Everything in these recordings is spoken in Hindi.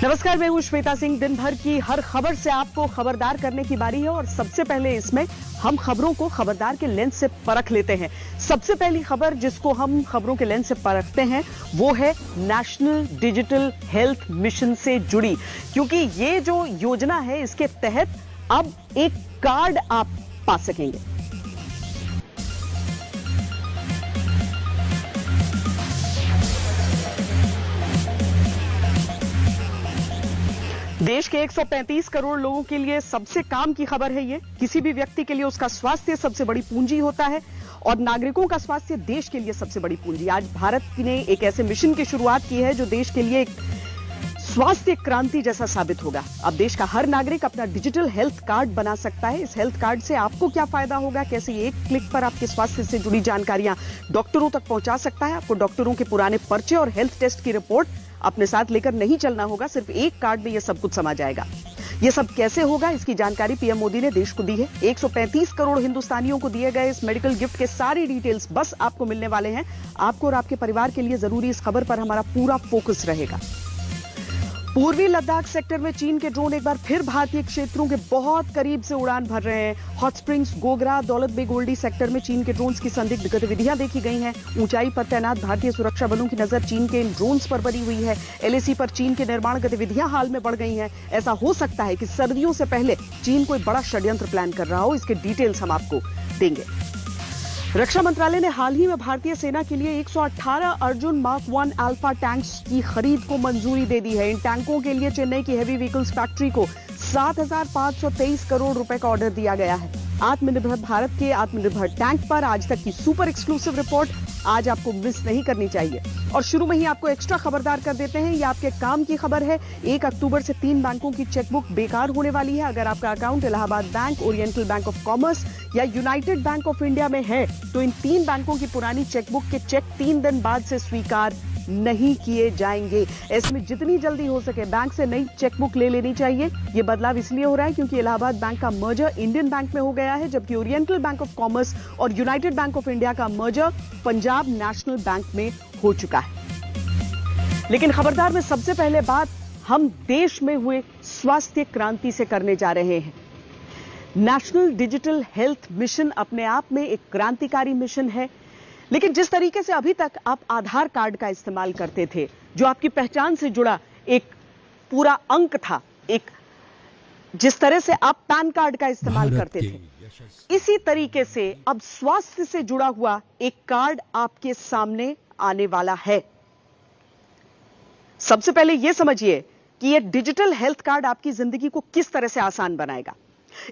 नमस्कार, मैं हूं श्वेता सिंह। दिन भर की हर खबर से आपको खबरदार करने की बारी है और सबसे पहले इसमें हम खबरों को खबरदार के लेंस से परख लेते हैं। सबसे पहली खबर जिसको हम खबरों के लेंस से परखते हैं वो है नेशनल डिजिटल हेल्थ मिशन से जुड़ी, क्योंकि ये जो योजना है इसके तहत अब एक कार्ड आप पा सकेंगे। देश के 135 करोड़ लोगों के लिए सबसे काम की खबर है ये। किसी भी व्यक्ति के लिए उसका स्वास्थ्य सबसे बड़ी पूंजी होता है और नागरिकों का स्वास्थ्य देश के लिए सबसे बड़ी पूंजी। आज भारत ने एक ऐसे मिशन की शुरुआत की है जो देश के लिए एक स्वास्थ्य क्रांति जैसा साबित होगा। अब देश का हर नागरिक अपना डिजिटल हेल्थ कार्ड बना सकता है। इस हेल्थ कार्ड से आपको क्या फायदा होगा, कैसे एक क्लिक पर आपके स्वास्थ्य से जुड़ी जानकारियां डॉक्टरों तक पहुंचा सकता है। आपको डॉक्टरों के पुराने पर्चे और हेल्थ टेस्ट की रिपोर्ट अपने साथ लेकर नहीं चलना होगा, सिर्फ एक कार्ड में यह सब कुछ समा जाएगा। यह सब कैसे होगा, इसकी जानकारी पीएम मोदी ने देश को दी है। 135 करोड़ हिंदुस्तानियों को दिए गए इस मेडिकल गिफ्ट के सारी डिटेल्स बस आपको मिलने वाले हैं। आपको और आपके परिवार के लिए जरूरी इस खबर पर हमारा पूरा फोकस रहेगा। पूर्वी लद्दाख सेक्टर में चीन के ड्रोन एक बार फिर भारतीय क्षेत्रों के बहुत करीब से उड़ान भर रहे हैं। Hot springs, Gogra, Daulat Beg Oldi sector में चीन के ड्रोन्स की संदिग्ध गतिविधियां देखी गई हैं। ऊंचाई पर तैनात भारतीय सुरक्षा बलों की नजर चीन के इन ड्रोन्स पर बनी हुई है। एलएसी पर चीन के निर्माण गतिविधियां हाल में बढ़ गई हैं। ऐसा हो सकता है कि सर्दियों से पहले चीन कोई बड़ा षड्यंत्र प्लान कर रहा हो। इसके डिटेल्स हम आपको देंगे। रक्षा मंत्रालय ने हाल ही में भारतीय सेना के लिए 118 अर्जुन मार्क 1 अल्फा टैंक्स की खरीद को मंजूरी दे दी है। इन टैंकों के लिए चेन्नई की हेवी व्हीकल्स फैक्ट्री को 7,523 करोड़ रुपए का ऑर्डर दिया गया है। आत्मनिर्भर भारत के आत्मनिर्भर टैंक पर आज तक की सुपर एक्सक्लूसिव रिपोर्ट आज आपको मिस नहीं करनी चाहिए। और शुरू में ही आपको एक्स्ट्रा खबरदार कर देते हैं, ये आपके काम की खबर है। 1 अक्टूबर से 3 बैंकों की चेकबुक बेकार होने वाली है। अगर आपका account Allahabad bank, oriental bank of commerce या यूनाइटेड बैंक ऑफ इंडिया में है तो इन 3 बैंकों की पुरानी चेकबुक के चेक 3 दिन बाद से स्वीकार नहीं किए जाएंगे। इसमें जितनी जल्दी हो सके बैंक से नई चेकबुक ले लेनी चाहिए। यह बदलाव इसलिए हो रहा है क्योंकि इलाहाबाद बैंक का मर्जर इंडियन बैंक में हो गया है, जबकि ओरिएंटल बैंक ऑफ कॉमर्स और यूनाइटेड बैंक ऑफ इंडिया का मर्जर पंजाब नेशनल बैंक में हो चुका है। लेकिन खबरदार में सबसे पहले बात हम देश में हुए स्वास्थ्य क्रांति से करने जा रहे हैं। नेशनल डिजिटल हेल्थ मिशन अपने आप में एक क्रांतिकारी मिशन है, लेकिन जिस तरीके से अभी तक आप आधार कार्ड का इस्तेमाल करते थे, जो आपकी पहचान से जुड़ा एक पूरा अंक था, एक जिस तरह से आप पैन कार्ड का इस्तेमाल करते थे, इसी तरीके से अब स्वास्थ्य से जुड़ा हुआ एक कार्ड आपके सामने आने वाला है। सबसे पहले यह समझिए कि यह डिजिटल हेल्थ कार्ड आपकी जिंदगी को किस तरह से आसान बनाएगा।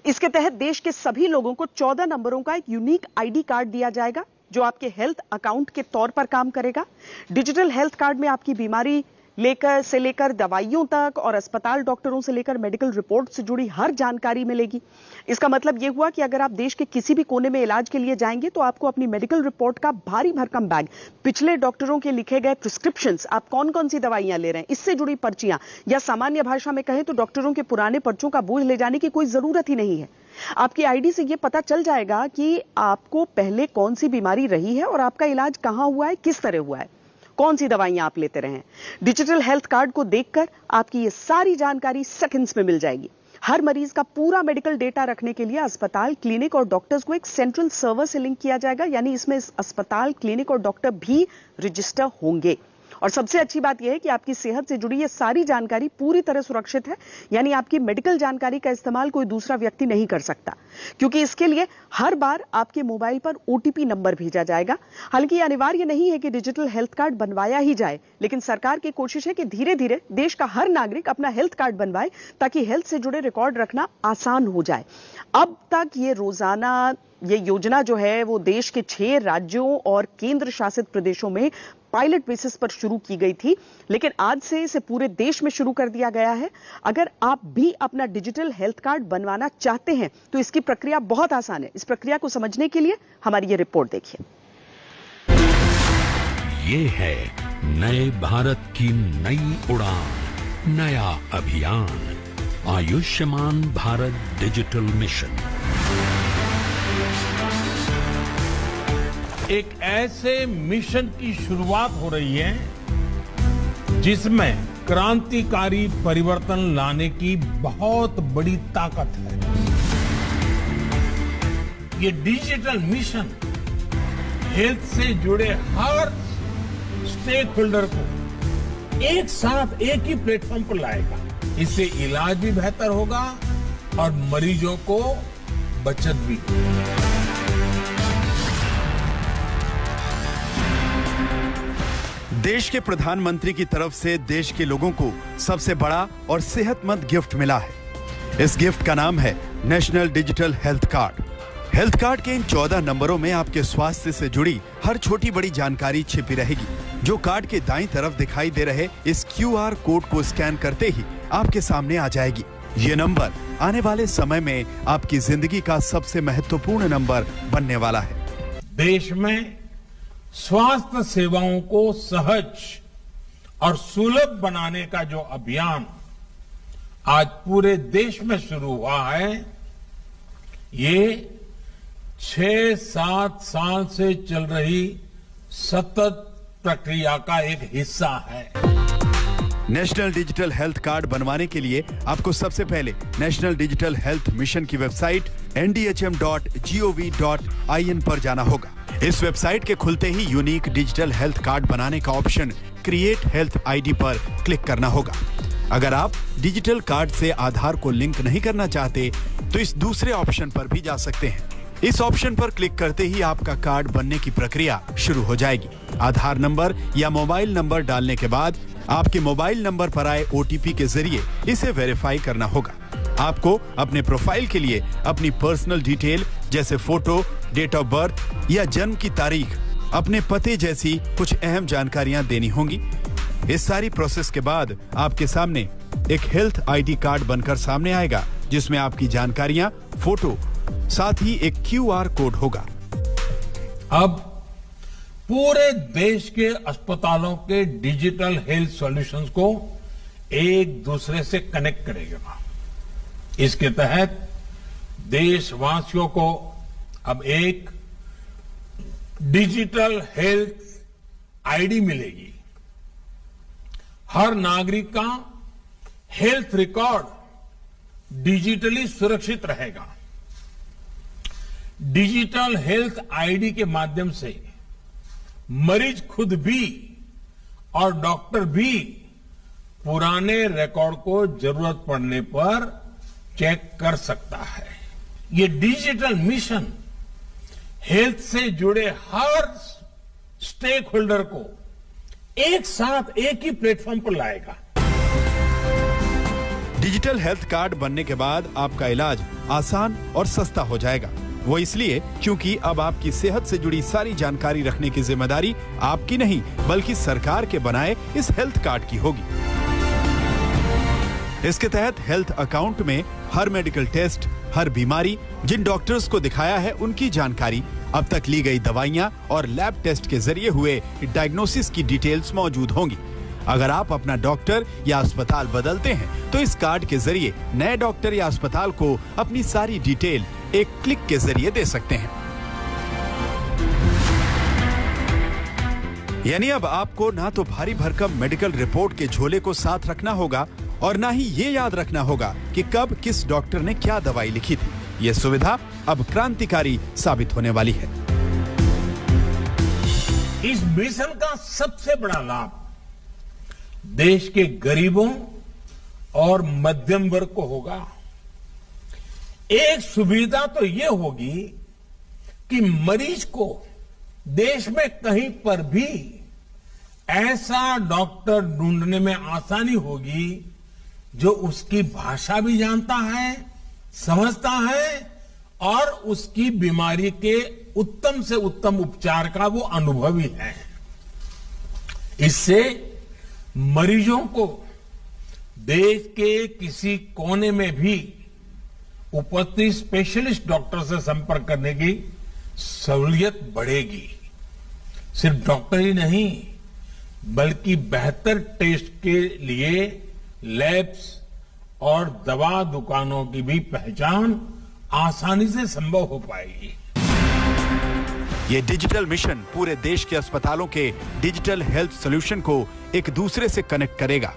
इसके तहत देश के सभी लोगों को 14 नंबरों का एक यूनिक आईडी कार्ड दिया जाएगा जो आपके हेल्थ अकाउंट के तौर पर काम करेगा। डिजिटल हेल्थ कार्ड में आपकी बीमारी लेकर दवाइयों तक और अस्पताल डॉक्टरों से लेकर मेडिकल रिपोर्ट से जुड़ी हर जानकारी मिलेगी। इसका मतलब यह हुआ कि अगर आप देश के किसी भी कोने में इलाज के लिए जाएंगे तो आपको अपनी मेडिकल रिपोर्ट का भारी भरकम बैग, पिछले डॉक्टरों के लिखे गए प्रिस्क्रिप्शंस, आप कौन कौन सी दवाइयां ले रहे हैं, इससे जुड़ी पर्चियां, या सामान्य भाषा में कहें तो डॉक्टरों के पुराने पर्चों का बोझ ले जाने की कोई जरूरत ही नहीं है। आपकी आईडी से यह पता चल जाएगा कि आपको पहले कौन सी बीमारी रही है और आपका इलाज कहां हुआ है, किस तरह हुआ है, कौन सी दवाइयां आप लेते रहे हैं। डिजिटल हेल्थ कार्ड को देखकर आपकी ये सारी जानकारी सेकंड्स में मिल जाएगी। हर मरीज का पूरा मेडिकल डेटा रखने के लिए अस्पताल, क्लिनिक और डॉक्टर्स को एक सेंट्रल सर्वर से लिंक किया जाएगा, यानी इसमें अस्पताल, क्लिनिक और डॉक्टर भी रजिस्टर होंगे। और सबसे अच्छी बात यह है कि आपकी सेहत से जुड़ी ये सारी जानकारी पूरी तरह सुरक्षित है, यानी आपकी मेडिकल जानकारी का इस्तेमाल कोई दूसरा व्यक्ति नहीं कर सकता, क्योंकि इसके लिए हर बार आपके मोबाइल पर ओटीपी नंबर भेजा जाएगा। हालांकि अनिवार्य नहीं है कि डिजिटल हेल्थ कार्ड बनवाया ही जाए, लेकिन सरकार की कोशिश है कि धीरे धीरे देश का हर नागरिक अपना हेल्थ कार्ड बनवाए ताकि हेल्थ से जुड़े रिकॉर्ड रखना आसान हो जाए। अब तक ये रोजाना ये योजना जो है वो देश के 6 राज्यों और केंद्र शासित प्रदेशों में पायलट बेसिस पर शुरू की गई थी, लेकिन आज से इसे पूरे देश में शुरू कर दिया गया है। अगर आप भी अपना डिजिटल हेल्थ कार्ड बनवाना चाहते हैं तो इसकी प्रक्रिया बहुत आसान है। इस प्रक्रिया को समझने के लिए हमारी ये रिपोर्ट देखिए। ये है नए भारत की नई उड़ान, नया अभियान, आयुष्मान भारत डिजिटल मिशन। एक ऐसे मिशन की शुरुआत हो रही है जिसमें क्रांतिकारी परिवर्तन लाने की बहुत बड़ी ताकत है। ये डिजिटल मिशन हेल्थ से जुड़े हर स्टेक होल्डर को एक साथ एक ही प्लेटफॉर्म पर लाएगा। इससे इलाज भी बेहतर होगा और मरीजों को बचत भी। देश के प्रधानमंत्री की तरफ से देश के लोगों को सबसे बड़ा और सेहतमंद गिफ्ट मिला है। इस गिफ्ट का नाम है national digital health card. Health card के इन 14 नंबरों में आपके स्वास्थ्य से जुड़ी हर छोटी बड़ी जानकारी छिपी रहेगी, जो कार्ड के दाईं तरफ दिखाई दे रहे इस QR कोड को स्कैन करते ही आपके सामने आ जाएगी। ये नंबर आने वाले समय में आपकी जिंदगी का सबसे महत्वपूर्ण नंबर बनने वाला है। देश में स्वास्थ्य सेवाओं को सहज और सुलभ बनाने का जो अभियान आज पूरे देश में शुरू हुआ है, ये 6-7 साल से चल रही सतत प्रक्रिया का एक हिस्सा है। नेशनल डिजिटल हेल्थ कार्ड बनवाने के लिए आपको सबसे पहले नेशनल डिजिटल हेल्थ मिशन की वेबसाइट ndhm.gov.in पर जाना होगा। इस वेबसाइट के खुलते ही यूनिक डिजिटल हेल्थ कार्ड बनाने का ऑप्शन क्रिएट हेल्थ आईडी पर क्लिक करना होगा। अगर आप डिजिटल कार्ड से आधार को लिंक नहीं करना चाहते तो इस दूसरे ऑप्शन पर भी जा सकते हैं। इस ऑप्शन पर क्लिक करते ही आपका कार्ड बनने की प्रक्रिया शुरू हो जाएगी। आधार नंबर या मोबाइल नंबर डालने के बाद आपके मोबाइल नंबर पर आए OTP के जरिए इसे वेरीफाई करना होगा। आपको अपने प्रोफाइल के लिए अपनी पर्सनल डिटेल जैसे फोटो, डेट ऑफ बर्थ या जन्म की तारीख, अपने पते जैसी कुछ अहम जानकारियां देनी होंगी। इस सारी प्रोसेस के बाद आपके सामने एक हेल्थ आईडी कार्ड बनकर सामने आएगा, जिसमें आपकी जानकारियां, फोटो, साथ ही एक QR कोड होगा। अब पूरे देश के अस्पतालों के डिजिटल हेल्थ सॉल्यूशंस को एक दूसरे से कनेक्ट करेगा। इसके तहत देशवासियों को अब एक डिजिटल हेल्थ आईडी मिलेगी। हर नागरिक का हेल्थ रिकॉर्ड डिजिटली सुरक्षित रहेगा। डिजिटल हेल्थ आईडी के माध्यम से मरीज खुद भी और डॉक्टर भी पुराने रिकॉर्ड को जरूरत पड़ने पर चेक कर सकता है। ये डिजिटल मिशन हेल्थ से जुड़े हर स्टेक होल्डर को एक साथ एक ही प्लेटफॉर्म पर लाएगा। डिजिटल हेल्थ कार्ड बनने के बाद आपका इलाज आसान और सस्ता हो जाएगा। वो इसलिए क्योंकि अब आपकी सेहत से जुड़ी सारी जानकारी रखने की जिम्मेदारी आपकी नहीं, बल्कि सरकार के बनाए इस हेल्थ कार्ड की होगी। इसके तहत हेल्थ अकाउंट में हर मेडिकल टेस्ट, हर बीमारी, जिन डॉक्टर्स को दिखाया है उनकी जानकारी, अब तक ली गई दवाइयां और लैब टेस्ट के जरिए हुए डायग्नोसिस की डिटेल्स मौजूद होंगी। अगर आप अपना डॉक्टर या अस्पताल बदलते हैं तो इस कार्ड के जरिए नए डॉक्टर या अस्पताल को अपनी सारी डिटेल एक क्लिक के जरिए दे सकते हैं। यानी अब आपको ना तो भारी भरकम मेडिकल रिपोर्ट के झोले को साथ रखना होगा और ना ही ये याद रखना होगा कि कब किस डॉक्टर ने क्या दवाई लिखी थी। ये सुविधा अब क्रांतिकारी साबित होने वाली है। इस मिशन का सबसे बड़ा लाभ देश के गरीबों और मध्यम वर्ग को होगा। एक सुविधा तो ये होगी कि मरीज को देश में कहीं पर भी ऐसा डॉक्टर ढूंढने में आसानी होगी जो उसकी भाषा भी जानता है, समझता है और उसकी बीमारी के उत्तम से उत्तम उपचार का वो अनुभवी है। इससे मरीजों को देश के किसी कोने में भी उपस्थित स्पेशलिस्ट डॉक्टर से संपर्क करने की सहूलियत बढ़ेगी। सिर्फ डॉक्टर ही नहीं, बल्कि बेहतर टेस्ट के लिए लैब्स और दवा दुकानों की भी पहचान आसानी से संभव हो पाएगी। ये डिजिटल मिशन पूरे देश के अस्पतालों के डिजिटल हेल्थ सॉल्यूशन को एक दूसरे से कनेक्ट करेगा।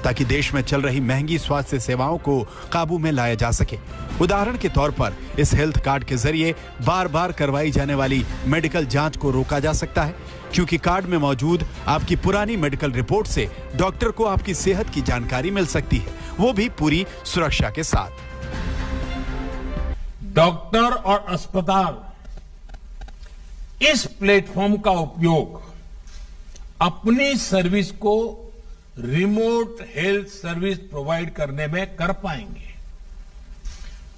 ताकि देश में चल रही महंगी स्वास्थ्य सेवाओं को काबू में लाया जा सके। उदाहरण के तौर पर इस हेल्थ कार्ड के जरिए बार-बार करवाई जाने वाली मेडिकल जांच को रोका जा सकता है, क्योंकि कार्ड में मौजूद आपकी पुरानी मेडिकल रिपोर्ट से डॉक्टर को आपकी सेहत की जानकारी मिल सकती है, वो भी पूरी सुरक्षा के साथ। डॉक्टर और अस्पताल इस प्लेटफॉर्म का उपयोग अपनी सर्विस को रिमोट हेल्थ सर्विस प्रोवाइड करने में कर पाएंगे।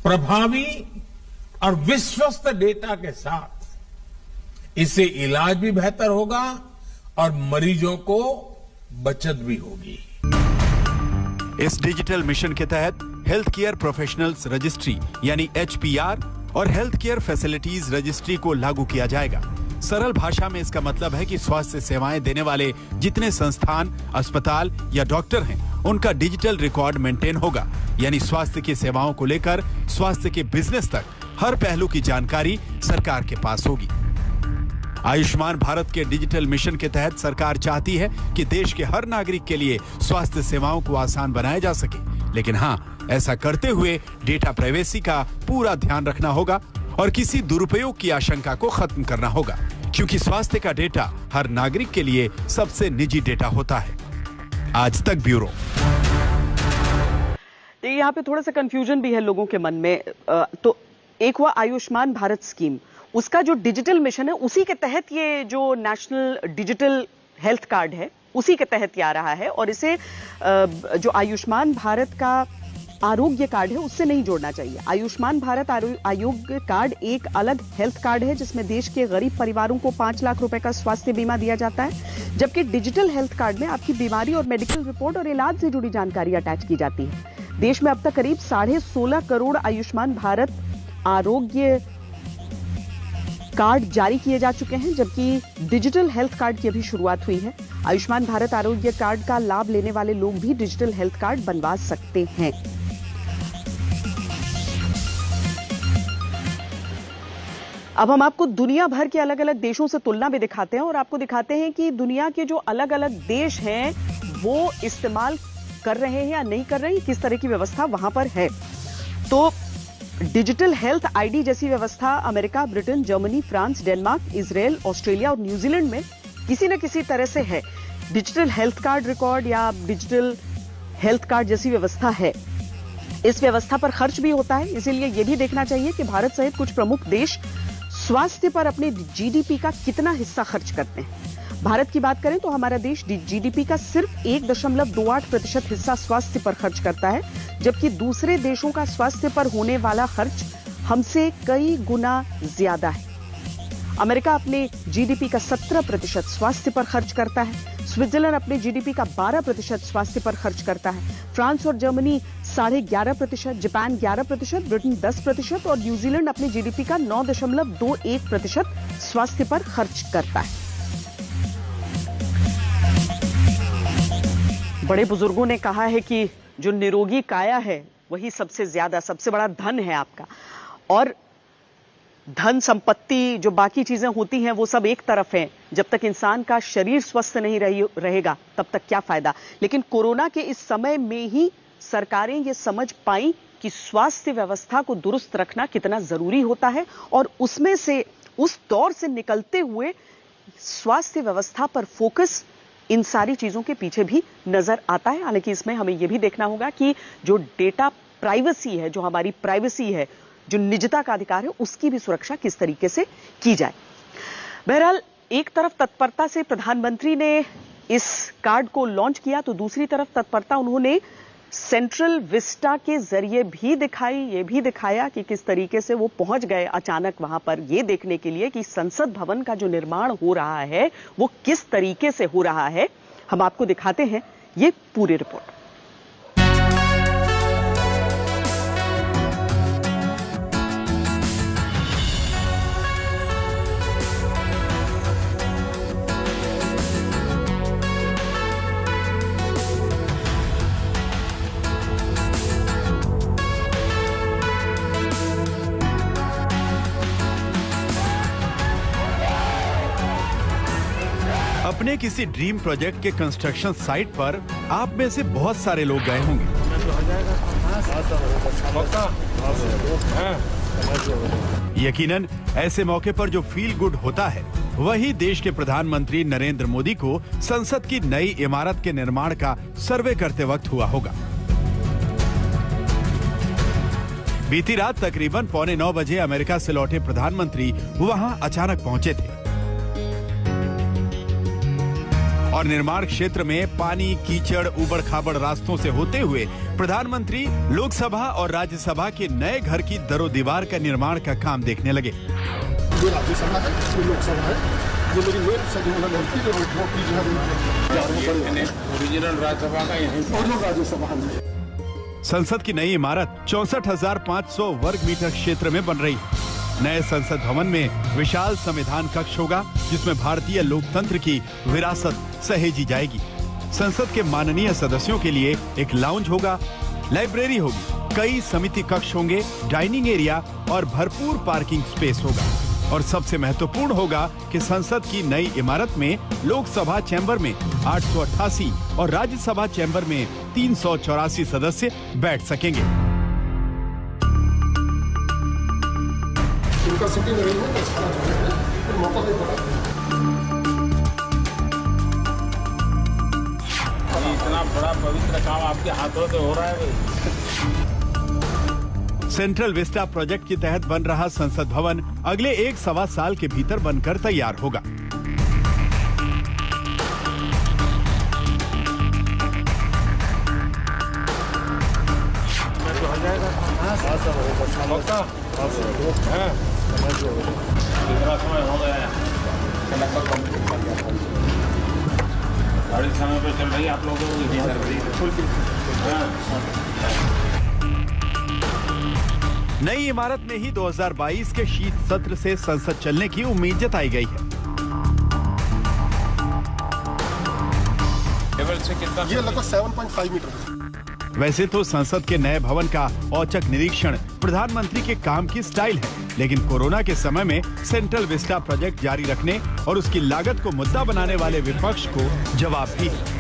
प्रभावी और विश्वस्त डेटा के साथ इससे इलाज भी बेहतर होगा और मरीजों को बचत भी होगी। इस डिजिटल मिशन के तहत हेल्थ केयर प्रोफेशनल्स रजिस्ट्री यानी HPR और हेल्थ केयर फैसिलिटीज रजिस्ट्री को लागू किया जाएगा। सरल भाषा में इसका मतलब है कि स्वास्थ्य सेवाएं देने वाले जितने संस्थान, अस्पताल या डॉक्टर हैं, उनका डिजिटल रिकॉर्ड मेंटेन होगा, यानी स्वास्थ्य की सेवाओं को लेकर स्वास्थ्य के बिजनेस तक हर पहलू की जानकारी सरकार के पास होगी। आयुष्मान भारत के डिजिटल मिशन के तहत सरकार चाहती है कि देश के हर नागरिक के लिए स्वास्थ्य सेवाओं को आसान बनाया जा सके, लेकिन हाँ, ऐसा करते हुए डेटा प्राइवेसी का पूरा ध्यान रखना होगा और किसी दुरुपयोग की आशंका को खत्म करना होगा, क्योंकि स्वास्थ्य का डेटा हर नागरिक के लिए सबसे निजी डेटा होता है। आज तक ब्यूरो। यहाँ पे थोड़ा सा कंफ्यूजन भी है लोगों के मन में। तो एक हुआ आयुष्मान भारत स्कीम, उसका जो डिजिटल मिशन है उसी के तहत ये जो नेशनल डिजिटल हेल्थ कार्ड है उसी के तहत ये आ रहा है, और इसे जो आयुष्मान भारत का आरोग्य कार्ड है उससे नहीं जोड़ना चाहिए। आयुष्मान भारत आरोग्य कार्ड एक अलग हेल्थ कार्ड है जिसमें देश के गरीब परिवारों को 5 लाख रुपए का स्वास्थ्य बीमा दिया जाता है, जबकि डिजिटल हेल्थ कार्ड में आपकी बीमारी और मेडिकल रिपोर्ट और इलाज से जुड़ी जानकारी अटैच की जाती है। देश में अब तक करीब 16.5 करोड़ आयुष्मान भारत आरोग्य कार्ड जारी किए जा चुके हैं, जबकि डिजिटल हेल्थ कार्ड की अभी शुरुआत हुई है। आयुष्मान भारत आरोग्य कार्ड का लाभ लेने वाले लोग भी डिजिटल हेल्थ कार्ड बनवा सकते हैं। अब हम आपको दुनिया भर के अलग अलग देशों से तुलना भी दिखाते हैं और आपको दिखाते हैं कि दुनिया के जो अलग अलग देश हैं वो इस्तेमाल कर रहे हैं या नहीं कर रहे हैं, किस तरह की व्यवस्था वहां पर है। तो डिजिटल हेल्थ आईडी जैसी व्यवस्था America, Britain, Germany, France, Denmark, Israel, Australia और न्यूजीलैंड में किसी न किसी तरह से है। डिजिटल हेल्थ कार्ड रिकॉर्ड या डिजिटल हेल्थ कार्ड जैसी व्यवस्था है। इस व्यवस्था पर खर्च भी होता है, इसीलिए यह भी देखना चाहिए कि भारत सहित कुछ प्रमुख देश स्वास्थ्य पर अपने जीडीपी का कितना हिस्सा खर्च करते हैं। भारत की बात करें तो हमारा देश जीडीपी का सिर्फ 1.28% हिस्सा स्वास्थ्य पर खर्च करता है, जबकि दूसरे देशों का स्वास्थ्य पर होने वाला खर्च हमसे कई गुना ज्यादा है। अमेरिका अपने जीडीपी का 17% स्वास्थ्य पर खर्च करता है, स्विट्जरलैंड अपने जीडीपी का 12% स्वास्थ्य पर खर्च करता है, फ्रांस और जर्मनी 11.5%, जापान 11%, ब्रिटेन 10% और न्यूजीलैंड अपने जीडीपी का 9.21% स्वास्थ्य पर खर्च करता है। बड़े बुजुर्गों ने कहा है कि जो निरोगी काया है वही सबसे ज्यादा, सबसे बड़ा धन है आपका, और धन संपत्ति जो बाकी चीजें होती हैं वो सब एक तरफ हैं। जब तक इंसान का शरीर स्वस्थ नहीं रहेगा तब तक क्या फायदा। लेकिन कोरोना के इस समय में ही सरकारें ये समझ पाई कि स्वास्थ्य व्यवस्था को दुरुस्त रखना कितना जरूरी होता है, और उसमें से उस दौर से निकलते हुए स्वास्थ्य व्यवस्था पर फोकस इन सारी चीजों के पीछे भी नजर आता है। हालांकि इसमें हमें यह भी देखना होगा कि जो डेटा प्राइवेसी है, जो हमारी प्राइवेसी है, जो निजता का अधिकार है, उसकी भी सुरक्षा किस तरीके से की जाए। बहरहाल एक तरफ तत्परता से प्रधानमंत्री ने इस कार्ड को लॉन्च किया तो दूसरी तरफ तत्परता उन्होंने सेंट्रल विस्टा के जरिए भी दिखाई, ये भी दिखाया कि किस तरीके से वो पहुंच गए अचानक वहां पर, ये देखने के लिए कि संसद भवन का जो निर्माण हो रहा है वो किस तरीके से हो रहा है। हम आपको दिखाते हैं ये पूरी रिपोर्ट। अपने किसी ड्रीम प्रोजेक्ट के कंस्ट्रक्शन साइट पर आप में से बहुत सारे लोग गए होंगे। यकीनन ऐसे मौके पर जो फील गुड होता है वही देश के प्रधानमंत्री नरेंद्र मोदी को संसद की नई इमारत के निर्माण का सर्वे करते वक्त हुआ होगा। बीती रात तकरीबन 8:45 बजे अमेरिका से लौटे प्रधानमंत्री वहां अचानक पहुंचे थे और निर्माण क्षेत्र में पानी, कीचड़, उबड़-खाबड़ रास्तों से होते हुए प्रधानमंत्री लोकसभा और राज्यसभा के नए घर की दरोदीवार का निर्माण का काम देखने लगे। ये राज्यसभा है, ये लोकसभा है, ये मेरी मेन सदन होती है, ओरिजिनल राज्यसभा का यहीं और राज्यसभा में। संसद की नई इमारत 64,500 वर्ग मीटर क्षेत्र में बन रही है। नए संसद भवन में विशाल संविधान कक्ष होगा जिसमें भारतीय लोकतंत्र की विरासत सहेजी जाएगी। संसद के माननीय सदस्यों के लिए एक लाउंज होगा, लाइब्रेरी होगी, कई समिति कक्ष होंगे, डाइनिंग एरिया और भरपूर पार्किंग स्पेस होगा। और सबसे महत्वपूर्ण होगा कि संसद की नई इमारत में लोकसभा चैम्बर में 888 और राज्यसभा चैम्बर में 384 सदस्य बैठ सकेंगे। सिटी में मौका नहीं पड़ा। इतना बड़ा पवित्र काम आपके हाथों से हो रहा है। सेंट्रल विस्टा प्रोजेक्ट के तहत बन रहा संसद भवन अगले 1-1.25 साल के भीतर बनकर तैयार होगा। गाड़ी समय पे चल रही है आप लोगों नई इमारत में ही 2022 के शीत सत्र से संसद चलने की उम्मीद जताई गई है। ये लगभग 7.5 मीटर। वैसे तो संसद के नए भवन का औचक निरीक्षण प्रधानमंत्री के काम की स्टाइल है, लेकिन कोरोना के समय में सेंट्रल विस्टा प्रोजेक्ट जारी रखने और उसकी लागत को मुद्दा बनाने वाले विपक्ष को जवाब भी है।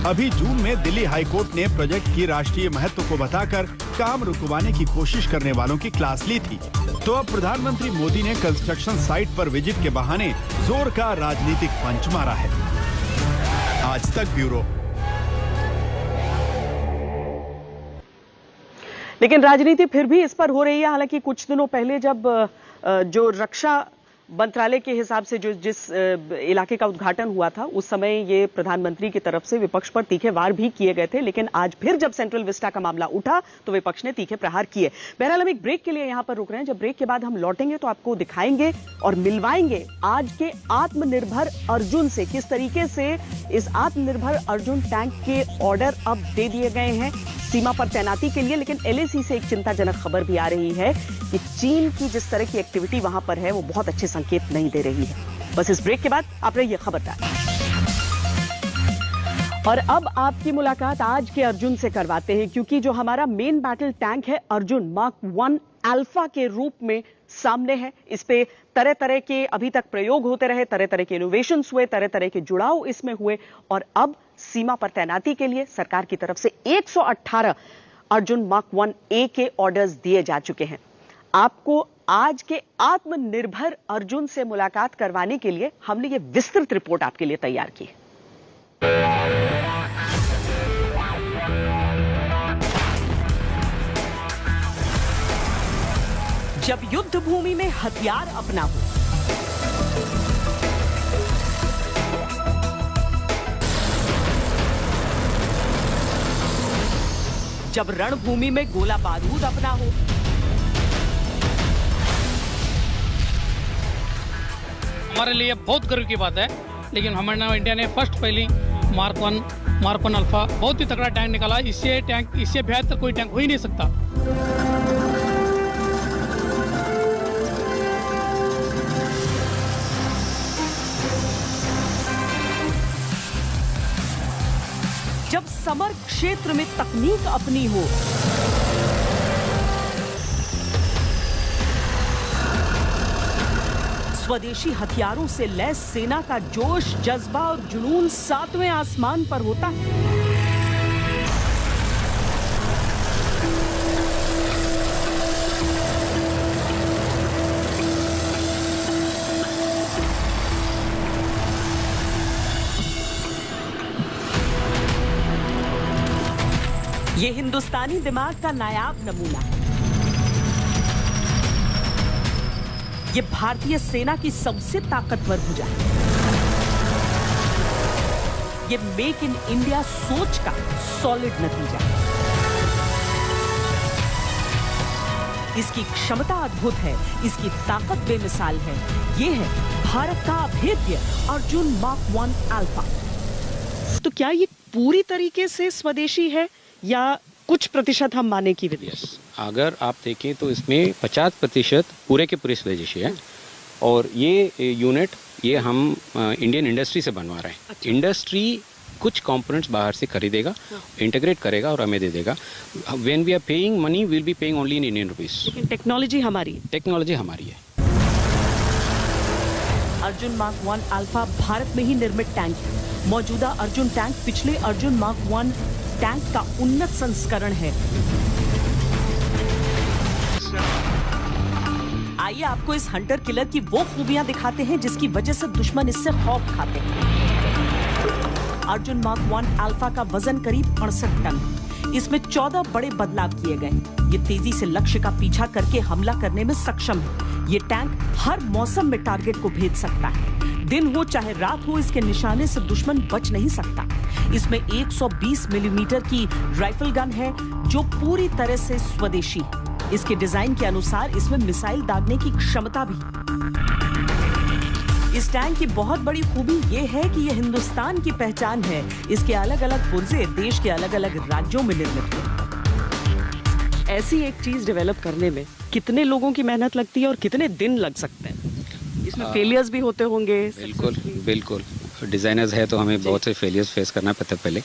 अभी जून में दिल्ली हाईकोर्ट ने प्रोजेक्ट की राष्ट्रीय महत्व को बताकर काम रुकवाने की कोशिश करने वालों की क्लास ली थी। तो अब प्रधानमंत्री मोदी ने कंस्ट्रक्शन साइट पर विजिट के बहाने जोर का राजनीतिक पंच मारा है। आज तक ब्यूरो। लेकिन राजनीति फिर भी इस पर हो रही है। हालांकि कुछ दिनों पहले जब जो रक्षा मंत्रालय के हिसाब से जो जिस इलाके का उद्घाटन हुआ था उस समय ये प्रधानमंत्री की तरफ से विपक्ष पर तीखे वार भी किए गए थे, लेकिन आज फिर जब सेंट्रल विस्टा का मामला उठा तो विपक्ष ने तीखे प्रहार किए। बहरहाल हम एक ब्रेक के लिए यहां पर रुक रहे हैं। जब ब्रेक के बाद हम लौटेंगे तो आपको दिखाएंगे और मिलवाएंगे आज के आत्मनिर्भर अर्जुन से किस तरीके से इस आत्मनिर्भर अर्जुन टैंक के ऑर्डर अब दे दिए गए हैं सीमा पर तैनाती के लिए। लेकिन एलएसी से एक चिंताजनक खबर भी आ रही है कि चीन की जिस तरह की एक्टिविटी वहां पर है वो बहुत अच्छे संकेत नहीं दे रही है। बस इस ब्रेक के बाद आप रहिए खबरदार। और अब आपकी मुलाकात आज के अर्जुन से करवाते हैं, क्योंकि जो हमारा मेन बैटल टैंक है अर्जुन मार्क 1 अल्फा के रूप में सामने है। इस पे तरह तरह के अभी तक प्रयोग होते रहे, तरह तरह के इनोवेशंस हुए, तरह तरह के जुड़ाव इसमें हुए और अब सीमा पर तैनाती के लिए सरकार की तरफ से 118 अर्जुन मार्क 1A के ऑर्डर्स दिए जा चुके हैं। आपको आज के आत्मनिर्भर अर्जुन से मुलाकात करवाने के लिए हमने ये विस्तृत रिपोर्ट आपके लिए तैयार की है। जब युद्ध भूमि में हथियार अपना हो, जब रणभूमि में गोला बारूद अपना हो, हमारे लिए बहुत गर्व की बात है। लेकिन हमारे इंडिया ने पहली मार्क 1 अल्फा बहुत ही तगड़ा टैंक निकाला। इससे बेहतर कोई टैंक हो ही नहीं सकता। जब समर क्षेत्र में तकनीक अपनी हो, स्वदेशी हथियारों से लैस सेना का जोश, जज्बा और जुनून 7वें आसमान पर होता है। ये हिंदुस्तानी दिमाग का नायाब नमूना है। ये भारतीय सेना की सबसे ताकतवर भुजा है। ये मेक इन इंडिया सोच का सॉलिड नतीजा है। इसकी क्षमता अद्भुत है, इसकी ताकत बेमिसाल है। ये है भारत का अभेद्य अर्जुन मार्क 1 अल्फा। तो क्या ये पूरी तरीके से स्वदेशी है या कुछ प्रतिशत हम माने की विधि? अगर आप देखें तो इसमें 50% पूरे के पूरे स्वदेशी है। और ये यूनिट ये हम इंडियन इंडस्ट्री से बनवा रहे हैं। अच्छा। इंडस्ट्री कुछ कंपोनेंट्स बाहर से खरीदेगा, इंटीग्रेट करेगा और हमें दे देगा। When we are paying money, we will be paying only in Indian rupees. लेकिन टेक्नोलॉजी हमारी है। अर्जुन मार्क 1 अल्फा भारत में ही निर्मित टैंक है। मौजूदा अर्जुन टैंक पिछले अर्जुन मार्क 1 टैंक का उन्नत संस्करण है। आइए आपको इस हंटर किलर की वो खूबियां दिखाते हैं जिसकी वजह से दुश्मन इससे खौफ खाते हैं। अर्जुन मार्क 1 अल्फा का वजन करीब 68 टन। इसमें 14 बड़े बदलाव किए गए। ये तेजी से लक्ष्य का पीछा करके हमला करने में सक्षम है। ये टैंक हर मौसम में टारगेट को भेद सकता है। दिन हो चाहे रात हो, इसके निशाने से दुश्मन बच नहीं सकता। इसमें 120 मिलीमीटर की राइफल गन है जो पूरी तरह से स्वदेशी है। इसके डिजाइन के अनुसार इसमें मिसाइल दागने की क्षमता भी है। इस टैंक की बहुत बड़ी खूबी यह है कि यह हिंदुस्तान की पहचान है। इसके अलग अलग पुर्जे देश के अलग अलग राज्यों में निर्मित हुए। ऐसी एक चीज डेवलप करने में कितने लोगों की मेहनत लगती है और कितने दिन लग सकते हैं? इसमें फेलियर्स भी होते होंगे। बिल्कुल डिजाइनर्स है तो हमें बहुत से फेलियर्स फेस करना पड़ता है पहले।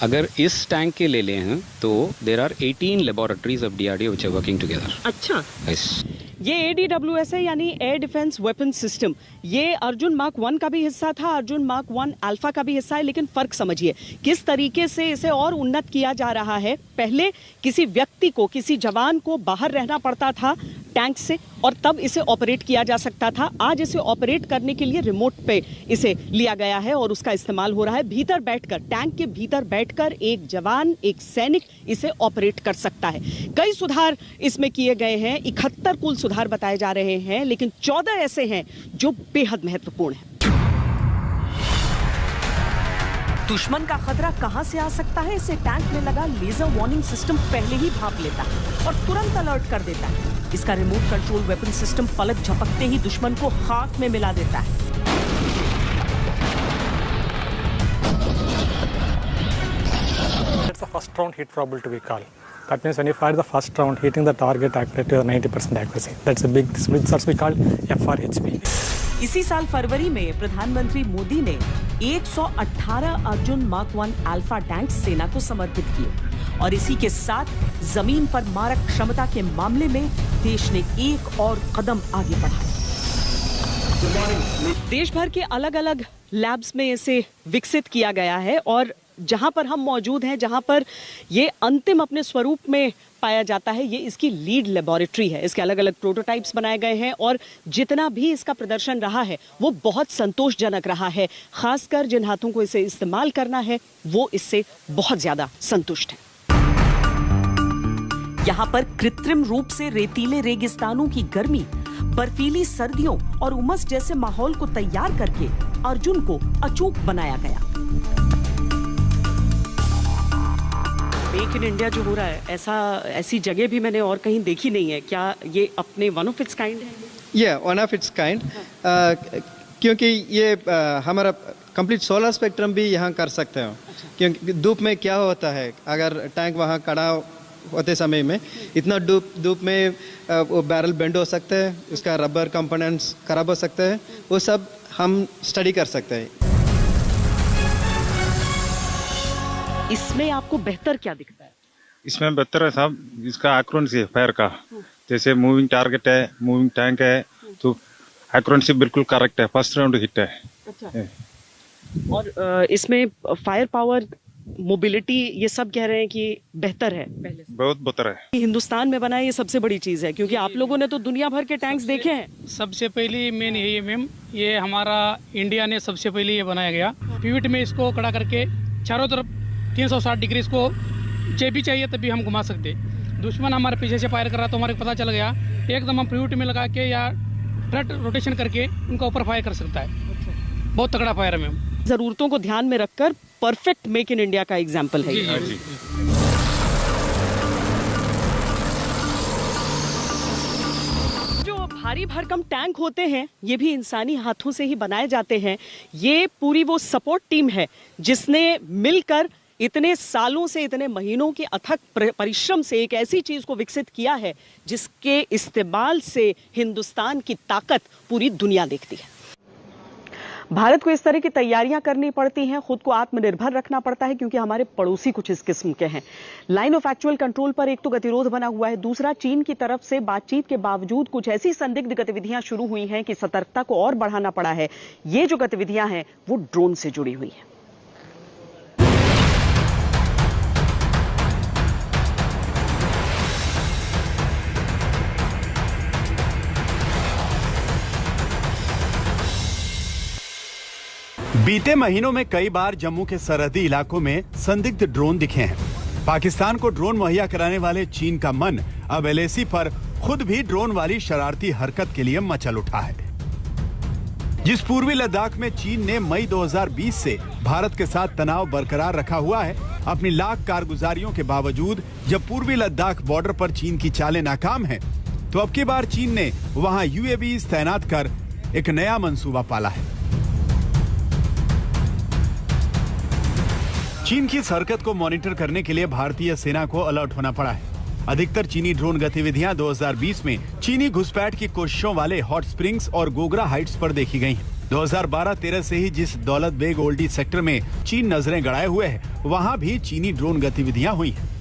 अगर इस टैंक के ले लें हैं तो there are 18 laboratories of DRDO which are working together. अच्छा। यस। ये ADWS है यानी एयर डिफेंस वेपन सिस्टम। ये अर्जुन मार्क 1 का भी हिस्सा था, अर्जुन मार्क 1 अल्फा का भी हिस्सा है। लेकिन फर्क समझिए किस तरीके से इसे और उन्नत किया जा रहा है। पहले किसी व्यक्ति को, किसी जवान को बाहर रहना पड़ता था टैंक से और तब इसे ऑपरेट किया जा सकता था। आज इसे ऑपरेट करने के लिए रिमोट पे इसे लिया गया है और उसका इस्तेमाल हो रहा है। भीतर बैठकर, टैंक के भीतर बैठकर एक जवान, एक सैनिक इसे ऑपरेट कर सकता है। कई सुधार इसमें किए गए हैं। 71 कुल सुधार बताए जा रहे हैं, लेकिन 14 ऐसे हैं जो बेहद महत्वपूर्ण हैं। दुश्मन का खतरा कहां से आ सकता है, इसे टैंक में लगा लेजर वार्निंग सिस्टम पहले ही भांप लेता है और तुरंत अलर्ट कर देता है। इसका रिमोट कंट्रोल वेपन सिस्टम पलक झपकते ही दुश्मन को खाक में मिला देता है। It's the first round hit probability we call. That means when you fire the first round, hitting the target accurate to 90% accuracy. That's a big results we call FRHP. इसी साल फरवरी में प्रधानमंत्री मोदी ने 118 अर्जुन मार्क 1 अल्फा टैंक सेना को समर्पित किए और इसी के साथ जमीन पर मारक क्षमता के मामले में देश ने एक और कदम आगे बढ़ाया। देश भर के अलग अलग लैब्स में इसे विकसित किया गया है और जहां पर हम मौजूद हैं, जहां पर ये अंतिम अपने स्वरूप में पाया जाता है, ये इसकी लीड लेबोरेटरी है। इसके अलग अलग प्रोटोटाइप्स बनाए गए हैं और जितना भी इसका प्रदर्शन रहा है वो बहुत संतोषजनक रहा है। खासकर जिन हाथों को इसे इस्तेमाल करना है वो इससे बहुत ज्यादा संतुष्ट हैं। यहाँ पर कृत्रिम रूप से रेतीले रेगिस्तानों की गर्मी, बर्फीली सर्दियों और उमस जैसे माहौल को तैयार करके अर्जुन को अचूक बनाया गया। मेक इन इंडिया जो हो रहा है, ऐसी जगह भी मैंने और कहीं देखी नहीं है। क्या ये अपने वन ऑफ इट्स काइंड है? ये वन ऑफ इट्स काइंड, क्योंकि ये हमारा कंप्लीट सोलर स्पेक्ट्रम भी यहाँ कर सकते हो। अच्छा। क्योंकि धूप में क्या होता है, अगर टैंक वहाँ खड़ा होते समय में इतना धूप में वो बैरल बेंड हो सकते हैं, उसका रबर कंपोनेंट्स खराब हो सकते हैं, वो सब हम स्टडी कर सकते हैं। इसमें आपको बेहतर क्या दिखता है? इसमें बेहतर है साहब इसका एक्यूरेंसी है फायर का। जैसे मूविंग टारगेट है, मूविंग टैंक है, तो एक्यूरेसी बिल्कुल करेक्ट है, फर्स्ट राउंड हिट है। अच्छा। और इसमें फायर पावर, मोबिलिटी, ये सब कह रहे हैं कि बेहतर है पहले से। बहुत बेहतर है। हिंदुस्तान में बना है, ये सबसे बड़ी चीज है, क्योंकि आप लोगों ने तो दुनिया भर के टैंक्स देखे हैं। सबसे पहली मेन यही है मैम, ये हमारा इंडिया ने सबसे पहले ये बनाया गया। पिवट में इसको खड़ा करके चारों तरफ 360 डिग्री इसको जब भी चाहिए तभी हम घुमा सकते। दुश्मन हमारे पीछे से फायर कर रहा तो हमारे पता चल गया, एकदम हम पिवट में लगा के या फ्रंट रोटेशन करके उनका ऊपर फायर कर सकता है। बहुत तगड़ा फायर है मैम। जरूरतों को ध्यान में रखकर परफेक्ट मेक इन इंडिया का एग्जाम्पल है। जो भारी भरकम टैंक होते हैं ये भी इंसानी हाथों से ही बनाए जाते हैं। ये पूरी वो सपोर्ट टीम है जिसने मिलकर इतने सालों से, इतने महीनों के अथक परिश्रम से एक ऐसी चीज को विकसित किया है जिसके इस्तेमाल से हिंदुस्तान की ताकत पूरी दुनिया देखती है। भारत को इस तरह की तैयारियां करनी पड़ती हैं, खुद को आत्मनिर्भर रखना पड़ता है, क्योंकि हमारे पड़ोसी कुछ इस किस्म के हैं। लाइन ऑफ एक्चुअल कंट्रोल पर एक तो गतिरोध बना हुआ है, दूसरा चीन की तरफ से बातचीत के बावजूद कुछ ऐसी संदिग्ध गतिविधियां शुरू हुई हैं कि सतर्कता को और बढ़ाना पड़ा है। ये जो गतिविधियां हैं वो ड्रोन से जुड़ी हुई हैं। बीते महीनों में कई बार जम्मू के सरहदी इलाकों में संदिग्ध ड्रोन दिखे हैं। पाकिस्तान को ड्रोन मुहैया कराने वाले चीन का मन अब LAC पर खुद भी ड्रोन वाली शरारती हरकत के लिए मचल उठा है। जिस पूर्वी लद्दाख में चीन ने मई 2020 से भारत के साथ तनाव बरकरार रखा हुआ है, अपनी लाख कारगुजारियों के बावजूद जब पूर्वी लद्दाख बॉर्डर पर चीन की चालें नाकाम हैं, तो अब की बार चीन ने वहां UAVs तैनात कर एक नया मंसूबा पाला है। चीन की इस हरकत को मॉनिटर करने के लिए भारतीय सेना को अलर्ट होना पड़ा है। अधिकतर चीनी ड्रोन गतिविधियां 2020 में चीनी घुसपैठ की कोशिशों वाले हॉट स्प्रिंग्स और गोगरा हाइट्स पर देखी गई हैं। 2012-13 से ही जिस दौलत बेग ओल्डी सेक्टर में चीन नजरें गड़ाए हुए है, वहां भी चीनी ड्रोन गतिविधियां हुई हैं।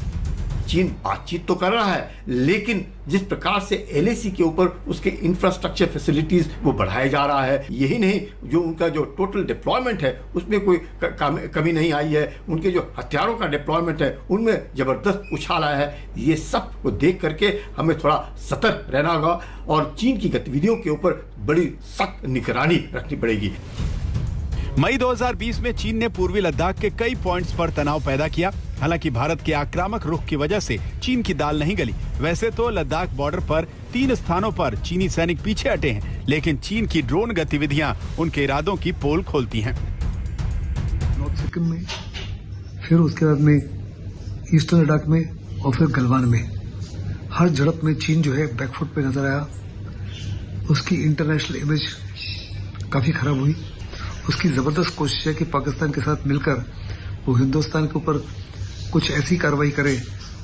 चीन बातचीत तो कर रहा है, लेकिन जिस प्रकार से LAC के ऊपर उसके इंफ्रास्ट्रक्चर फैसिलिटीज वो बढ़ाया जा रहा है, यही नहीं, जो उनका जो टोटल डिप्लॉयमेंट है उसमें कोई कमी नहीं आई है। उनके जो हथियारों का डिप्लॉयमेंट है उनमें जबरदस्त उछाल आया है। ये सब को देख करके हमें थोड़ा सतर्क रहना होगा और चीन की गतिविधियों के ऊपर बड़ी सख्त निगरानी रखनी पड़ेगी। मई 2020 में चीन ने पूर्वी लद्दाख के कई पॉइंट्स पर तनाव पैदा किया। हालांकि भारत के आक्रामक रुख की वजह से चीन की दाल नहीं गली। वैसे तो लद्दाख बॉर्डर पर 3 स्थानों पर चीनी सैनिक पीछे हटे हैं, लेकिन चीन की ड्रोन गतिविधियां उनके इरादों की पोल खोलती हैं। नॉर्थ सिक्किम में, फिर उसके बाद में ईस्टर्न लद्दाख में और फिर गलवान में हर झड़प में चीन जो है बैकफुट पे नजर आया। उसकी इंटरनेशनल इमेज काफी खराब हुई। उसकी जबरदस्त कोशिश है कि पाकिस्तान के साथ मिलकर वो हिंदुस्तान के ऊपर कुछ ऐसी कार्रवाई करे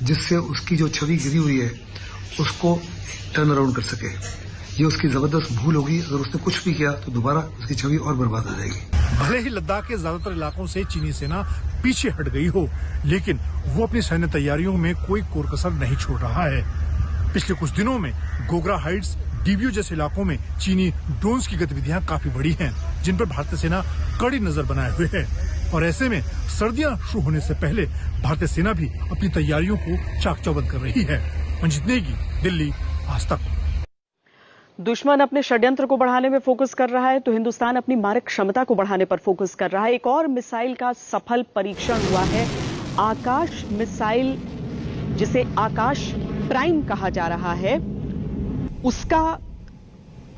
जिससे उसकी जो छवि गिरी हुई है उसको टर्न अराउंड कर सके। ये उसकी जबरदस्त भूल होगी। अगर उसने कुछ भी किया तो दोबारा उसकी छवि और बर्बाद हो जाएगी। भले ही लद्दाख के ज्यादातर इलाकों से चीनी सेना पीछे हट गई हो, लेकिन वो अपनी सैन्य तैयारियों में कोई कोर-कसर नहीं छोड़ रहा है। पिछले कुछ दिनों में गोगरा हाइट्स, डीब्यू जैसे इलाकों में चीनी ड्रोन्स की गतिविधियां काफी बढ़ी हैं, जिन पर भारतीय सेना कड़ी नजर बनाए हुए है। और ऐसे में सर्दियां शुरू होने से पहले भारतीय सेना भी अपनी तैयारियों को चाक चौबंद कर रही है। मंजित नेगी, दिल्ली, आज तक। दुश्मन अपने षड्यंत्र को बढ़ाने में फोकस कर रहा है तो हिंदुस्तान अपनी मारक क्षमता को बढ़ाने पर फोकस कर रहा है। एक और मिसाइल का सफल परीक्षण हुआ है। आकाश मिसाइल, जिसे आकाश प्राइम कहा जा रहा है, उसका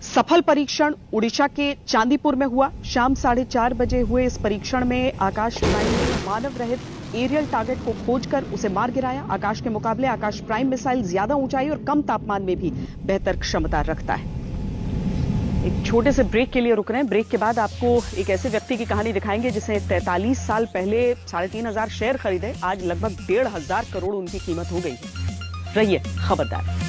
सफल परीक्षण उड़ीसा के चांदीपुर में हुआ। शाम 4:30 बजे हुए इस परीक्षण में आकाश प्राइम ने मानव रहित एरियल टारगेट को खोजकर उसे मार गिराया। आकाश के मुकाबले आकाश प्राइम मिसाइल ज्यादा ऊंचाई और कम तापमान में भी बेहतर क्षमता रखता है। एक छोटे से ब्रेक के लिए रुक रहे हैं। ब्रेक के बाद आपको एक ऐसे व्यक्ति की कहानी दिखाएंगे जिसने 43 साल पहले 3,500 शेयर खरीदे। आज लगभग 1,500 करोड़ उनकी कीमत हो गई है। रहिए खबरदार।